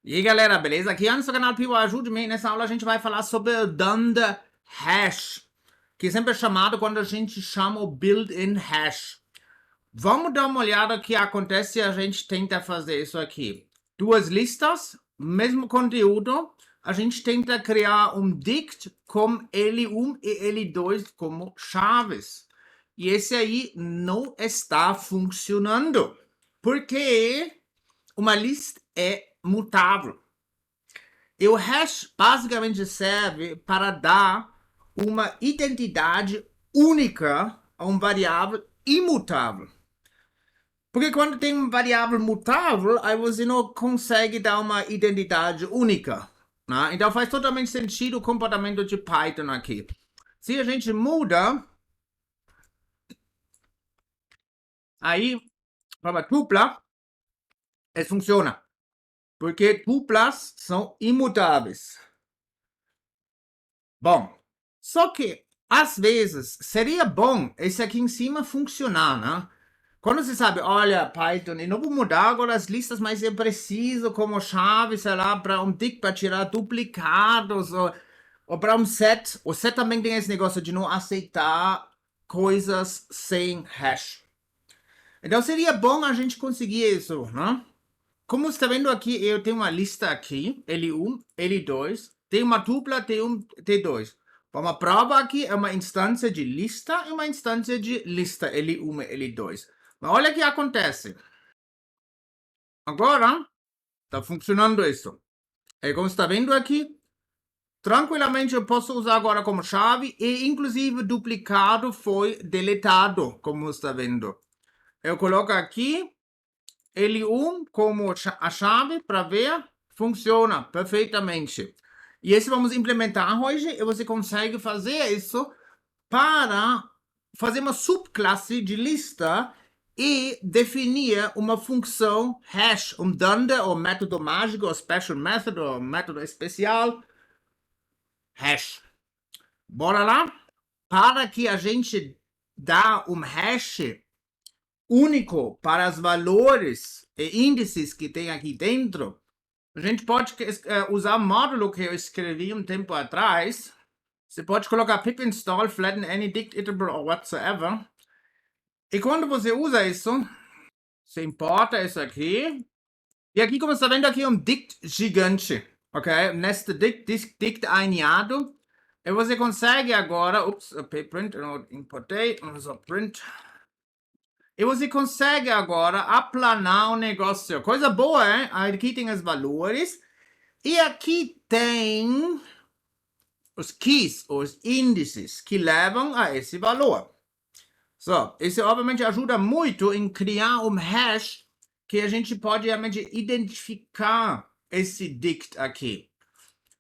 E aí galera, beleza? Aqui é o canal Pivo Ajude-me. Nessa aula a gente vai falar sobre o dunder hash, que sempre é chamado quando a gente chama o built-in hash. Vamos dar uma olhada o que acontece se a gente tenta fazer isso aqui. Duas listas, mesmo conteúdo, a gente tenta criar um dict com L1 e L2 como chaves. E esse aí não está funcionando, porque uma lista é mutável. E o hash basicamente serve para dar uma identidade única a uma variável imutável. Porque quando tem uma variável mutável, aí você não consegue dar uma identidade única. Né? Então faz totalmente sentido o comportamento de Python aqui. Se a gente muda, aí para uma tupla, isso funciona. Porque tuplas são imutáveis. Bom, só que às vezes seria bom esse aqui em cima funcionar, né? Quando você sabe, olha, Python, eu não vou mudar agora as listas, mas eu preciso como chave, sei lá, para um dict para tirar duplicados ou para um set. O set também tem esse negócio de não aceitar coisas sem hash. Então seria bom a gente conseguir isso, né? Como você está vendo aqui, eu tenho uma lista aqui, L1, L2, tem uma tupla T1, T2. Uma prova aqui é uma instância de lista e uma instância de lista, L1 e L2. Mas olha o que acontece. Agora, está funcionando isso. E como você está vendo aqui, tranquilamente eu posso usar agora como chave e inclusive duplicado foi deletado, como você está vendo. Eu coloco aqui L1 como a chave para ver, funciona perfeitamente. E esse vamos implementar hoje e você consegue fazer isso para fazer uma subclasse de lista e definir uma função hash, dunder, ou método mágico, ou special method, ou método especial, hash. Bora lá? Para que a gente dá hash único para os valores e índices que tem aqui dentro, a gente pode usar o módulo que eu escrevi um tempo atrás. Você pode colocar pip install, flatten any dict iterable or whatsoever. E quando você usa isso, você importa isso aqui. E aqui, como você está vendo, aqui é um dict gigante. Ok? Neste dict aninhado. E você consegue agora, print, eu importei, vamos só print. E você consegue agora aplanar o negócio. Coisa boa, hein? Aqui tem os valores. E aqui tem os keys, os índices, que levam a esse valor. Isso obviamente ajuda muito em criar hash que a gente pode realmente identificar esse dict aqui.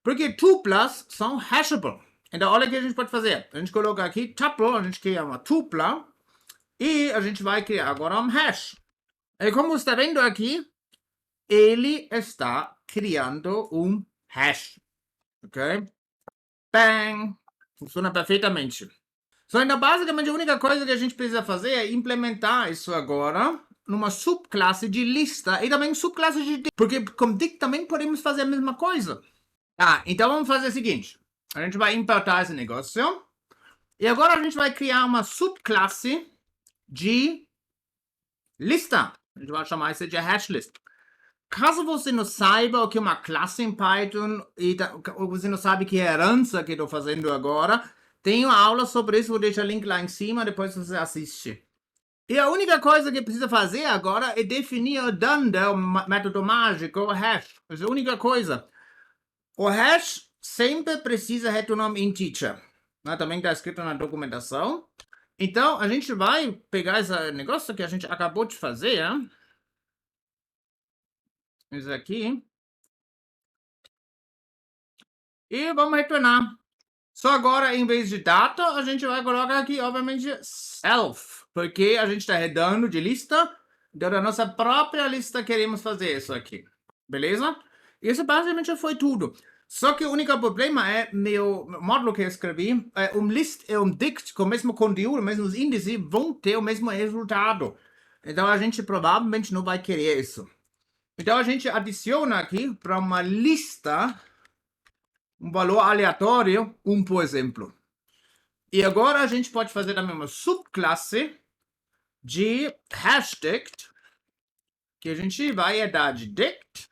Porque tuplas são hashable. Então, olha o que a gente pode fazer. A gente coloca aqui tuple, a gente cria uma tupla. E a gente vai criar agora hash. E como você está vendo aqui, ele está criando hash. Ok? Bang! Funciona perfeitamente. Então, basicamente, a única coisa que a gente precisa fazer é implementar isso agora numa subclasse de lista e também subclasse de dict. Porque com dict também podemos fazer a mesma coisa. Então vamos fazer o seguinte. A gente vai importar esse negócio. E agora a gente vai criar uma subclasse de lista. A gente vai chamar isso de HashList. Caso você não saiba o que é uma classe em Python e você não sabe que herança que eu estou fazendo agora, tem uma aula sobre isso, vou deixar o link lá em cima, depois você assiste. E a única coisa que precisa fazer agora é definir o dunder, o método mágico, o hash. Essa é a única coisa. O hash sempre precisa retornar um integer. Também está escrito na documentação. Então, a gente vai pegar esse negócio que a gente acabou de fazer. Isso aqui. E vamos retornar. Só agora, em vez de data, a gente vai colocar aqui, obviamente, self. Porque a gente está redando de lista. Então, da nossa própria lista, queremos fazer isso aqui. Beleza? Isso basicamente foi tudo. Só que o único problema é meu módulo que eu escrevi, list e dict com o mesmo conteúdo, mesmos índices, vão ter o mesmo resultado. Então a gente provavelmente não vai querer isso. Então a gente adiciona aqui para uma lista um valor aleatório, por exemplo. E agora a gente pode fazer também uma subclasse de HashDict, que a gente vai dar de dict.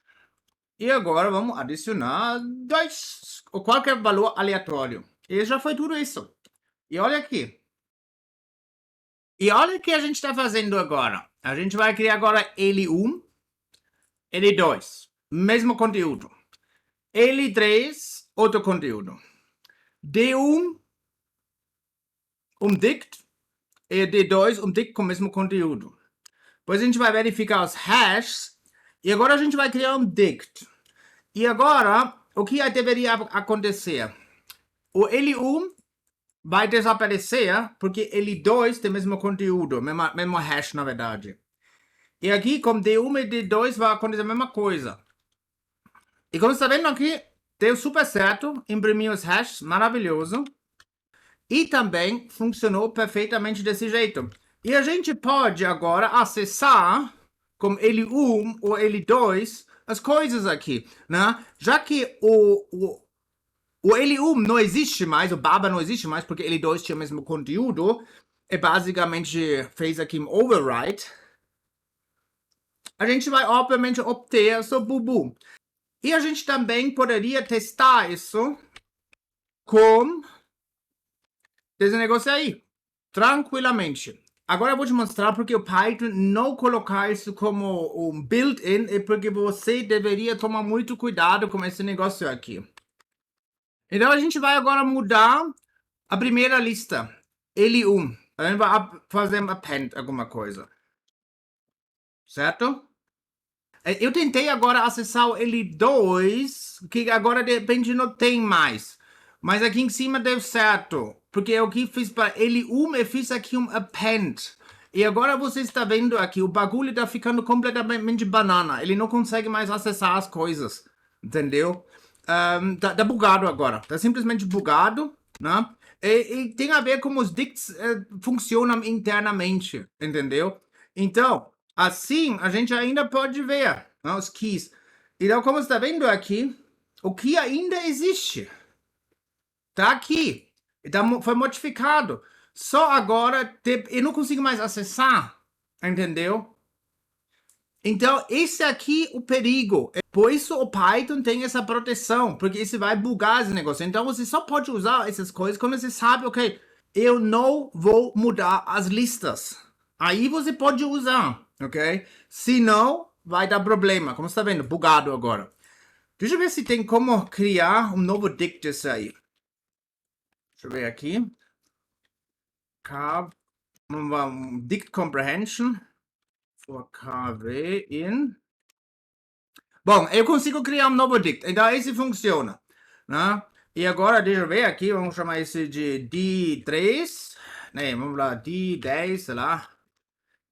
E agora vamos adicionar qualquer valor aleatório. E já foi tudo isso. E olha aqui. E olha o que a gente está fazendo agora. A gente vai criar agora L1, L2, mesmo conteúdo. L3, outro conteúdo. D1, dict. E D2, dict com o mesmo conteúdo. Depois a gente vai verificar os hashes. E agora a gente vai criar dict. E agora, o que deveria acontecer? O L1 vai desaparecer, porque L2 tem o mesmo conteúdo, mesmo hash, na verdade. E aqui, com D1 e D2, vai acontecer a mesma coisa. E como você está vendo aqui, deu super certo, imprimiu os hashes, maravilhoso. E também funcionou perfeitamente desse jeito. E a gente pode agora acessar, com L1 ou L2, as coisas aqui, né? Já que o L1 não existe mais, o Baba não existe mais, porque L2 tinha o mesmo conteúdo, e basicamente fez aqui um override. A gente vai, obviamente, obter esse bubu. E a gente também poderia testar isso com esse negócio aí, tranquilamente. Agora eu vou te mostrar porque o Python não colocar isso como um built-in e porque você deveria tomar muito cuidado com esse negócio aqui. Então a gente vai agora mudar a primeira lista, L1. A gente vai fazer um append alguma coisa. Certo? Eu tentei agora acessar o L2, que agora de repente não tem mais. Mas aqui em cima deu certo. Porque eu aqui fiz para L1 e fiz aqui um append. E agora você está vendo aqui, o bagulho está ficando completamente banana. Ele não consegue mais acessar as coisas. Entendeu? Tá bugado agora. Tá simplesmente bugado, né? E tem a ver como os dicts funcionam internamente. Entendeu? Então, assim, a gente ainda pode ver, né, os keys. Então, como você está vendo aqui, o key ainda existe. Tá aqui. Então, foi modificado. Só agora eu não consigo mais acessar. Entendeu? Então, esse aqui é o perigo. Por isso o Python tem essa proteção, porque isso vai bugar esse negócio. Então, você só pode usar essas coisas quando você sabe, ok, eu não vou mudar as listas. Aí você pode usar, ok? Senão, vai dar problema. Como você está vendo, bugado agora. Deixa eu ver se tem como criar um novo dict desse aí. Deixa eu ver aqui. Dict comprehension for KV in. Bom, eu consigo criar um novo dict. Então, esse funciona, né? E agora, deixa eu ver aqui, vamos chamar esse de D3. Né, vamos lá, D10, sei lá.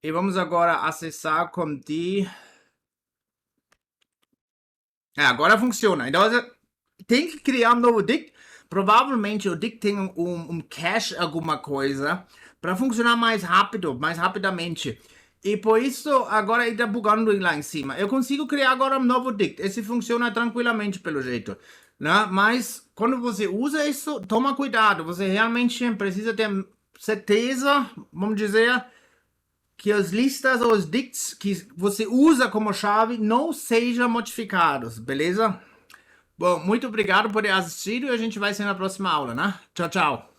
E vamos agora acessar com D. Agora funciona. Então, você tem que criar um novo dict. Provavelmente o dict tem um cache, alguma coisa, para funcionar mais rápido, mais rapidamente. E por isso, agora ele está bugando lá em cima. Eu consigo criar agora um novo dict. Esse funciona tranquilamente, pelo jeito. Né? Mas, quando você usa isso, toma cuidado. Você realmente precisa ter certeza, vamos dizer, que as listas ou os dicts que você usa como chave não sejam modificados, beleza? Bom, muito obrigado por ter assistido e a gente vai ser na próxima aula, né? Tchau, tchau.